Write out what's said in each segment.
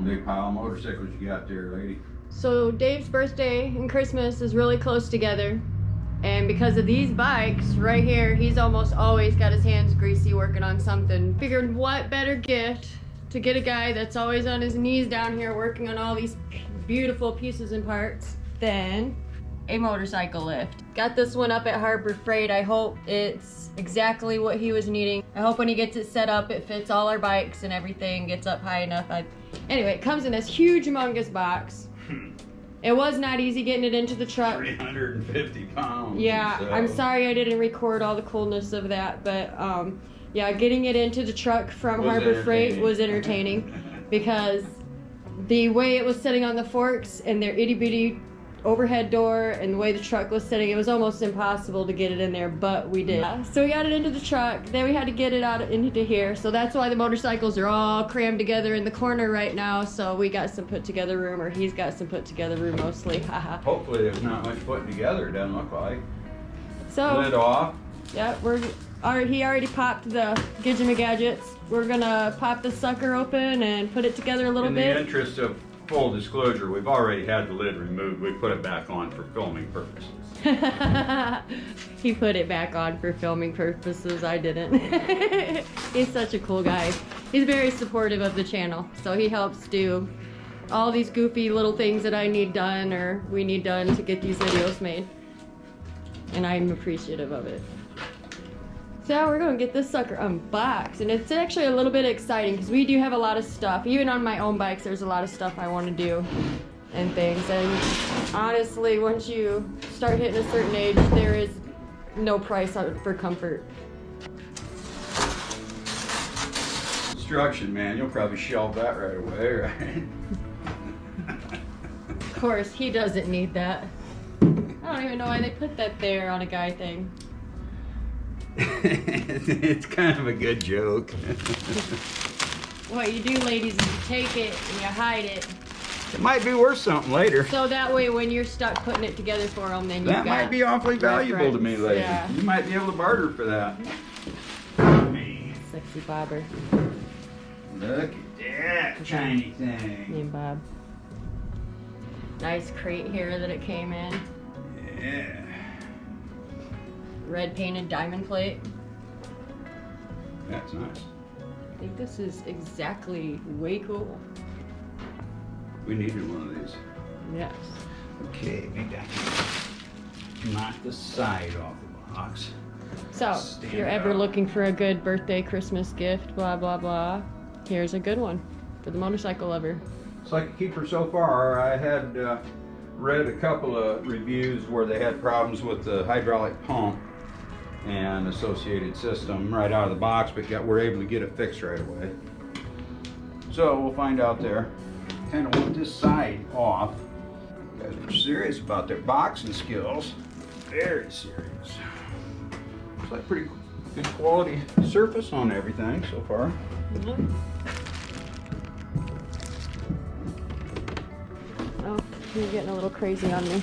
big pile of motorcycles you got there, lady? So Dave's birthday and Christmas is really close together. And because of these bikes right here, he's almost always got his hands greasy working on something. Figured what better gift to get a guy that's always on his knees down here working on all these beautiful pieces and parts than a motorcycle lift. Got this one up at Harbor Freight. I hope it's exactly what he was needing. I hope when he gets it set up, it fits all our bikes and everything, gets up high enough. Anyway, it comes in this huge, humongous box. It was not easy getting it into the truck. 350 pounds. Yeah, so. I'm sorry I didn't record all the coolness of that, but yeah, getting it into the truck from Harbor Freight was entertaining because the way it was sitting on the forks and their itty bitty overhead door and the way the truck was sitting, it was almost impossible to get it in there, but we did. So we got it into the truck, then we had to get it out into here, so that's why the motorcycles are all crammed together in the corner right now. So we got some put together room, or he's got some put together room mostly. Hopefully there's not much putting together, it doesn't look like. So lid off. Yeah, he already popped the Gidget-magadgets. We're gonna pop the sucker open and put it together a little bit. In the interest of full disclosure, we've already had the lid removed. We put it back on for filming purposes. He put it back on for filming purposes. I didn't. He's such a cool guy. He's very supportive of the channel, so he helps do all these goofy little things that I need done or we need done to get these videos made. And I'm appreciative of it. So we're gonna get this sucker unboxed, and it's actually a little bit exciting because we do have a lot of stuff. Even on my own bikes, there's a lot of stuff I want to do and things. And honestly, once you start hitting a certain age, there is no price for comfort. Instruction manual, probably shelve that right away, right? Of course, he doesn't need that. I don't even know why they put that there on a guy thing. It's kind of a good joke. What you do, ladies, is you take it and you hide it. It might be worth something later. So that way, when you're stuck putting it together for them, then you've got... That might be awfully valuable to me, lady. Yeah. You might be able to barter for that. Sexy bobber. Look at that shiny thing. Me and Bob. Nice crate here that it came in. Yeah. Red painted diamond plate. That's nice. I think this is exactly way cool. We needed one of these. Yes. Okay, maybe I can knock the side off the box. So, if you're ever looking for a good birthday, Christmas gift, blah, blah, blah, here's a good one for the motorcycle lover. It's like a keeper so far. I had read a couple of reviews where they had problems with the hydraulic pump and associated system right out of the box, but we're able to get it fixed right away. So we'll find out there. Kind of want this side off. You guys were serious about their boxing skills. Very serious. Looks like pretty good quality surface on everything so far. Mm-hmm. Oh, you're getting a little crazy on me.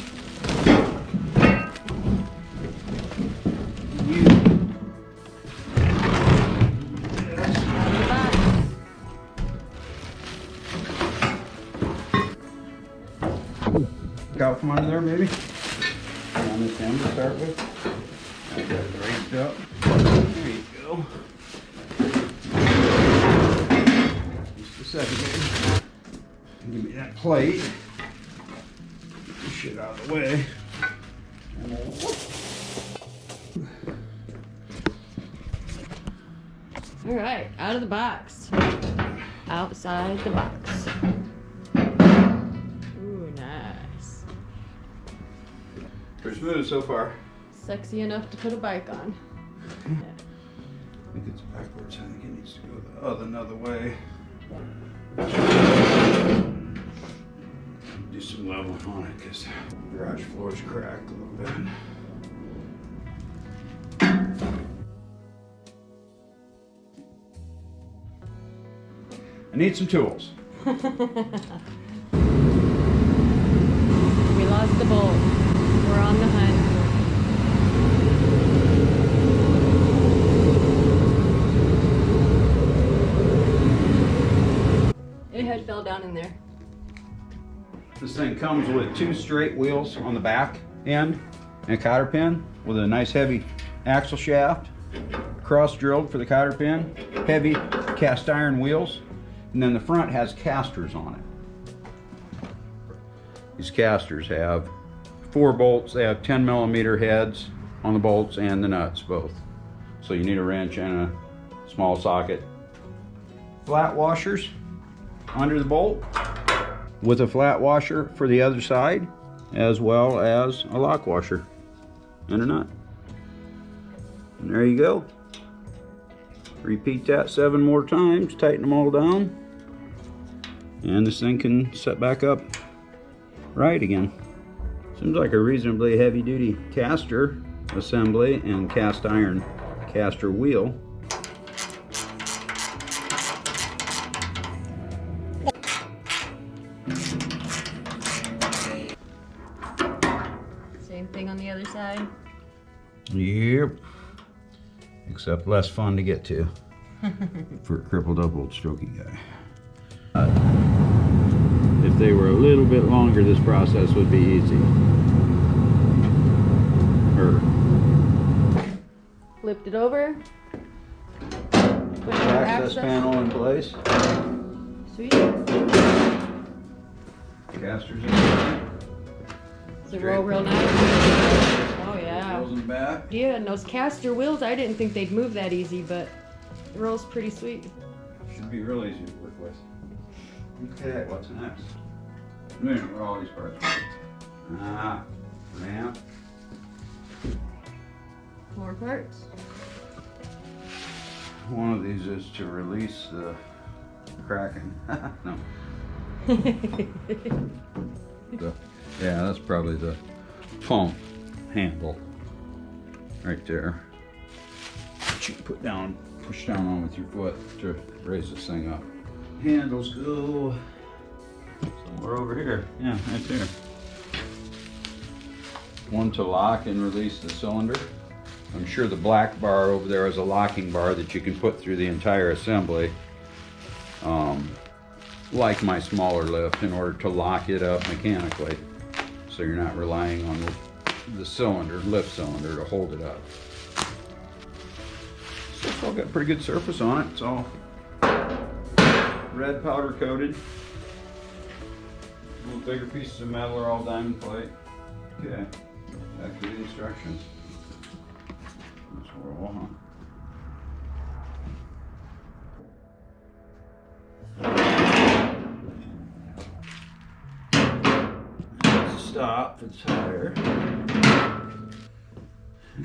Out from under there, maybe. On this end to start with. I got it raised up. There you go. Just a second, baby. Give me that plate. Get this shit out of the way. All right, out of the box. Outside the box. Ooh, nice. Pretty smooth so far. Sexy enough to put a bike on. I think it's backwards. I think it needs to go the another way. Do some leveling on it because the garage floor is cracked a little bit. I need some tools. We lost the bolt. We're on the hunt. It had fell down in there. This thing comes with 2 straight wheels on the back end and a cotter pin with a nice heavy axle shaft, cross drilled for the cotter pin, heavy cast iron wheels, and then the front has casters on it. These casters have 4 bolts. They have 10mm heads on the bolts and the nuts both. So you need a wrench and a small socket. Flat washers under the bolt with a flat washer for the other side, as well as a lock washer and a nut. And there you go. Repeat that 7 more times, tighten them all down, and this thing can set back up right again. Seems like a reasonably heavy duty caster assembly and cast iron caster wheel. Same thing on the other side. Yep. Except less fun to get to for a crippled up old strokey guy. If they were a little bit longer, this process would be easy. Flipped it over. Put your Access panel in place. Sweet. Casters in there. Does it roll real nice? Oh yeah. Wheels in the back. Yeah, and those caster wheels, I didn't think they'd move that easy, but it rolls pretty sweet. Should be real easy to work with. Okay, what's next? Where are all these parts? Ramp. More parts. One of these is to release the cracking. No. Yeah, that's probably the pump handle right there. That you can put down, push down on with your foot to raise this thing up. Handles go somewhere over here. Yeah, right there. One to lock and release the cylinder. I'm sure the black bar over there is a locking bar that you can put through the entire assembly, like my smaller lift, in order to lock it up mechanically, so you're not relying on the cylinder, lift cylinder, to hold it up. So it's all got pretty good surface on it. It's all red powder coated. Little bigger pieces of metal are all diamond plate. Okay, back to the instructions. Let's roll, That's a stop for the tire.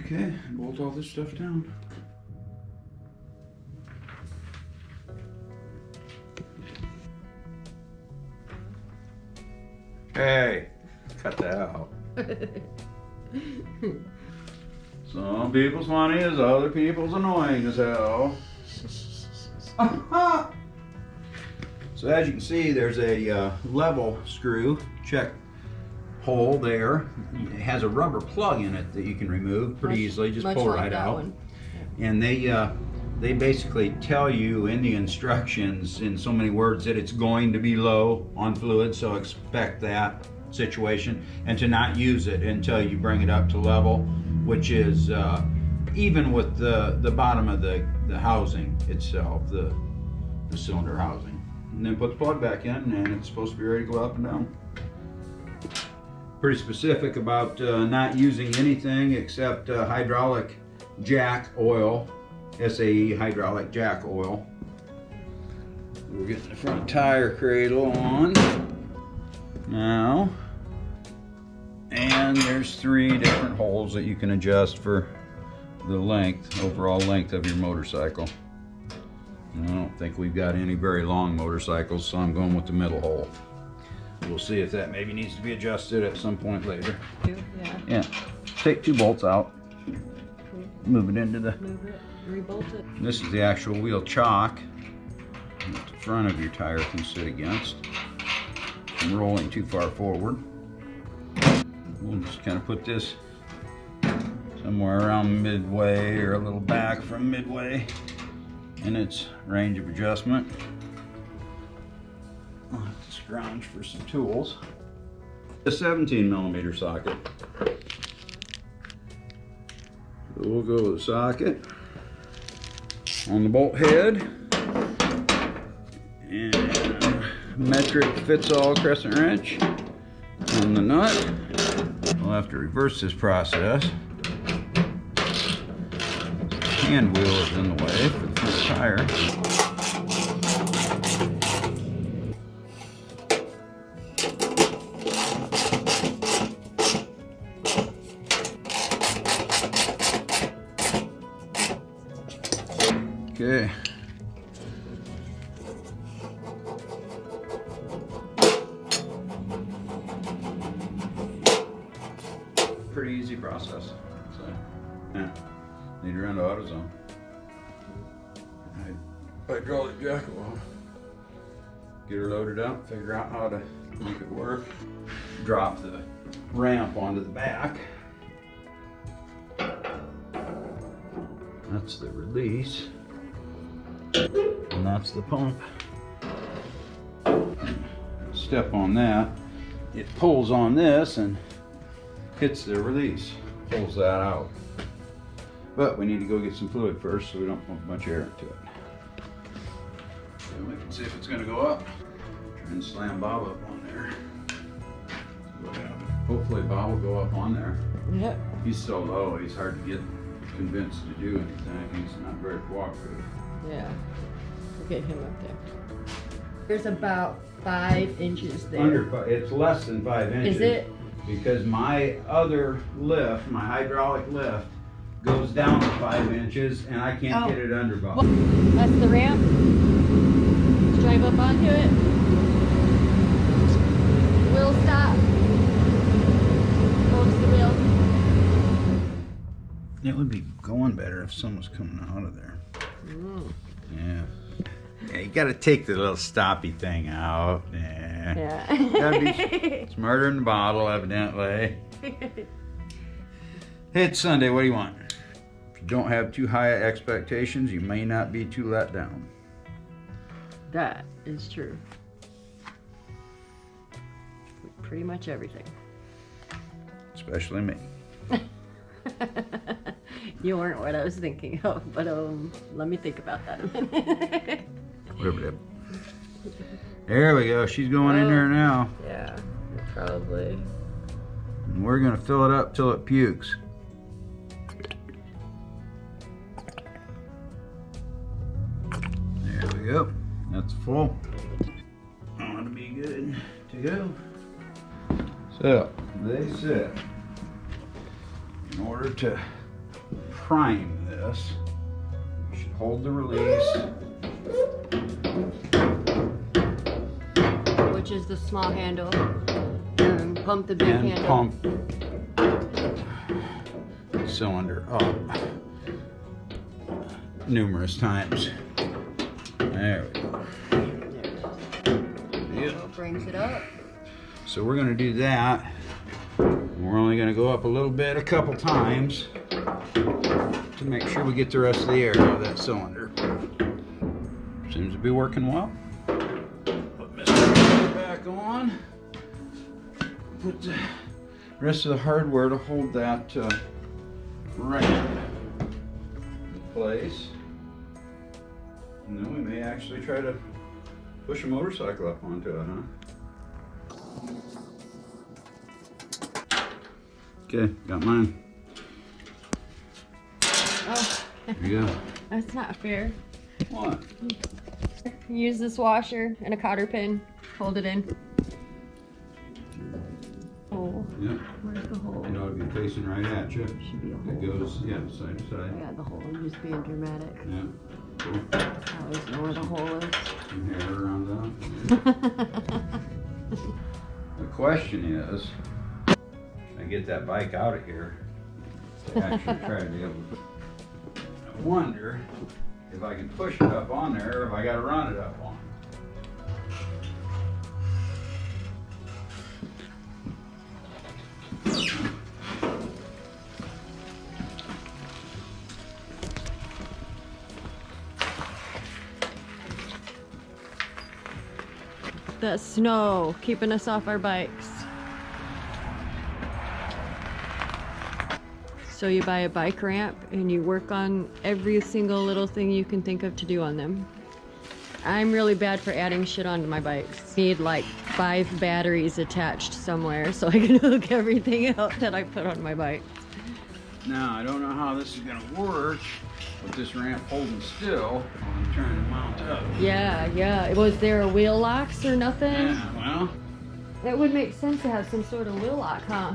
Okay, bolt all this stuff down. Hey, cut that out. Some people's funny as other people's annoying as hell. So as you can see, there's a level screw check hole there. It has a rubber plug in it that you can remove pretty easily. Just pull right out. And they basically tell you in the instructions in so many words that it's going to be low on fluid, so expect that situation, and to not use it until you bring it up to level, which is even with the bottom of the housing itself, the cylinder housing. And then put the plug back in, and it's supposed to be ready to go up and down. Pretty specific about not using anything except hydraulic jack oil, SAE hydraulic jack oil. We're getting the front tire cradle on now. And there's 3 different holes that you can adjust for the length, overall length of your motorcycle. And I don't think we've got any very long motorcycles, so I'm going with the middle hole. We'll see if that maybe needs to be adjusted at some point later. Yeah. Take 2 bolts out. Move it into the... Move it, rebolt it. This is the actual wheel chock that the front of your tire can sit against. I'm rolling too far forward. We'll just kind of put this somewhere around midway or a little back from midway in its range of adjustment. I'll have to scrounge for some tools. A 17mm socket. So we'll go with the socket on the bolt head, and metric fits all crescent wrench on the nut. We'll have to reverse this process. Hand wheel is in the way for the front tire. Okay. Pretty easy process. So, yeah. Need to run to AutoZone. Hydraulic jack will get her loaded up, figure out how to make it work. Drop the ramp onto the back. That's the release. And that's the pump. Step on that. It pulls on this and hits the release. Pulls that out. But we need to go get some fluid first so we don't pump a bunch of air into it. And we can see if it's going to go up. Try and slam Bob up on there. Hopefully Bob will go up on there. Yep. He's so low, he's hard to get convinced to do anything. He's not very cooperative. Yeah. We'll get him up there. There's about 5 inches there. It's less than 5 inches. Is it? Because my other lift, my hydraulic lift, goes down to 5 inches and I can't get it under Bob. That's the ramp. Let's drive up onto it. Wheel stop. Focus the wheel. It would be going better if someone's coming out of there. Yeah. Yeah, you gotta take the little stoppy thing out. Yeah. Gotta be smarter than the bottle, evidently. Hey, it's Sunday, what do you want? If you don't have too high expectations, you may not be too let down. That is true. Pretty much everything. Especially me. You weren't what I was thinking of, but let me think about that a minute. Whatever. There we go. She's going in there now. Yeah, probably. And we're gonna fill it up till it pukes. There we go. That's full. Ought to be good to go. So they said in order to prime this, you should hold the release. Which is the small handle. And pump the big handle. Pump the cylinder up numerous times. There we go. Yep. Brings it up. So we're going to do that. We're only going to go up a little bit, a couple times, to make sure we get the rest of the air out of that cylinder. Seems to be working well. Put Mr. back on. Put the rest of the hardware to hold that ramp in place. And then we may actually try to push a motorcycle up onto it, huh? Okay, got mine. Oh. There you go. That's not fair. What? Use this washer and a cotter pin. Hold it in. Oh. Yeah. Where's the hole? It ought to be facing right at you. Should be a It hole. goes, yeah, side to side. Yeah, the hole. I'm just being dramatic. Yeah. Cool. I always know where the hole is. Some hair around that. The question is, I get that bike out of here to actually try to be able to. I wonder if I can push it up on there or if I got to run it up on. That snow keeping us off our bikes. So you buy a bike ramp and you work on every single little thing you can think of to do on them. I'm really bad for adding shit onto my bikes. Need like 5 batteries attached somewhere so I can hook everything out that I put on my bike. Now, I don't know how this is gonna work with this ramp holding still. I'm trying to mount up. Yeah. Was there a wheel locks or nothing? Yeah, well. That would make sense to have some sort of wheel lock, huh?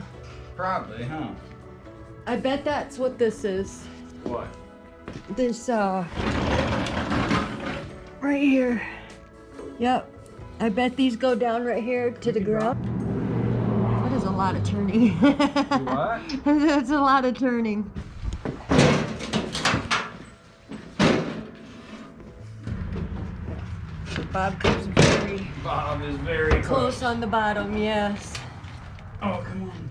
Probably, huh? I bet that's what this is. What? This, right here. Yep. I bet these go down right here to the ground. That is a lot of turning. What? That's a lot of turning. Bob is very close on the bottom, yes. Oh, come on.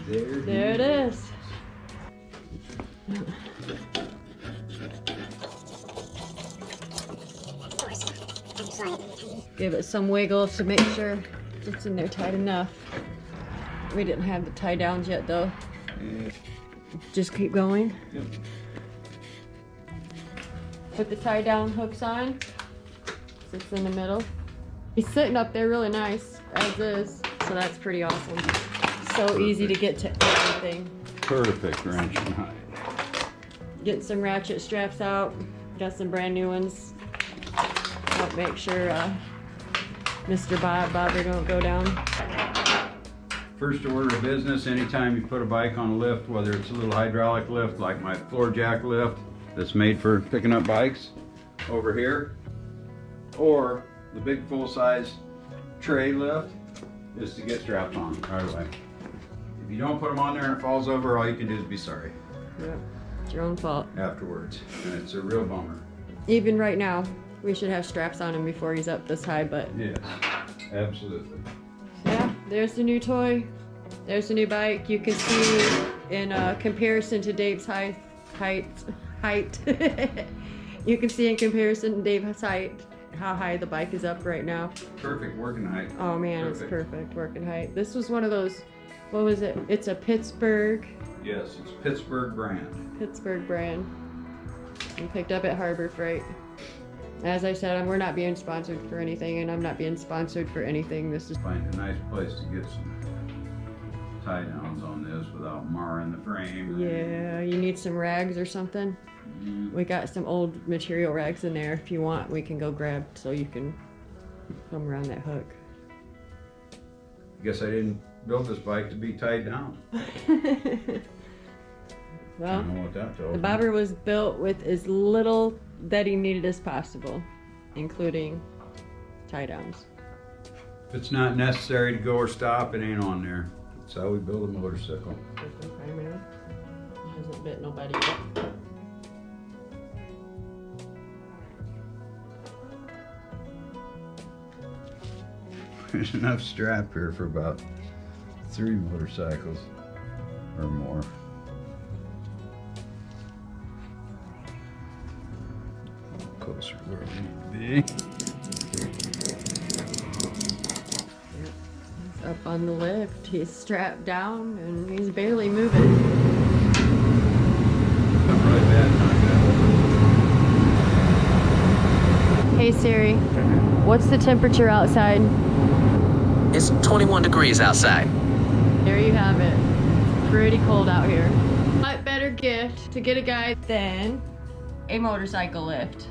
There it is. Give it some wiggle to make sure it's in there tight enough. We didn't have the tie downs yet though. Yeah. Just keep going. Yep. Put the tie down hooks on. Sits in the middle. He's sitting up there really nice as is, so that's pretty awesome. So Perfect. Easy to get to everything. Perfect wrench and height. Get some ratchet straps out. Got some brand new ones. Help make sure Mr. Bobber don't go down. First order of business, anytime you put a bike on a lift, whether it's a little hydraulic lift like my floor jack lift that's made for picking up bikes over here, or the big full-size tray lift, is to get straps on right away. If you don't put them on there and it falls over, all you can do is be sorry. Yep, it's your own fault. Afterwards, and it's a real bummer. Even right now, we should have straps on him before he's up this high, but Yes, absolutely. yeah, there's the new toy. There's the new bike. You can see in comparison to Dave's height. You can see in comparison to Dave's height how high the bike is up right now. Perfect working height. Oh man, It's perfect working height. This was one of those, what was it? It's a Pittsburgh. Yes, it's Pittsburgh brand. Pittsburgh brand. We picked up at Harbor Freight. As I said, we're not being sponsored for anything, and I'm not being sponsored for anything. This is Find a nice place to get some tie downs on this without marring the frame. yeah. You need some rags or something. We got some old material rags in there. If you want, we can go grab so you can come around that hook. Guess I didn't build this bike to be tied down. I Well, don't know what that tells the me. bobber was built with as little that he needed as possible, including tie downs. If it's not necessary to go or stop, it ain't on there. That's how we build a motorcycle. Hasn't bit nobody yet. There's enough strap here for about 3 motorcycles or more. Closer to where we need to be. He's up on the lift. He's strapped down and he's barely moving. I'm really bad at Hey Siri, what's the temperature outside? It's 21 degrees outside. There you have it. Pretty cold out here. What better gift to get a guy than a motorcycle lift?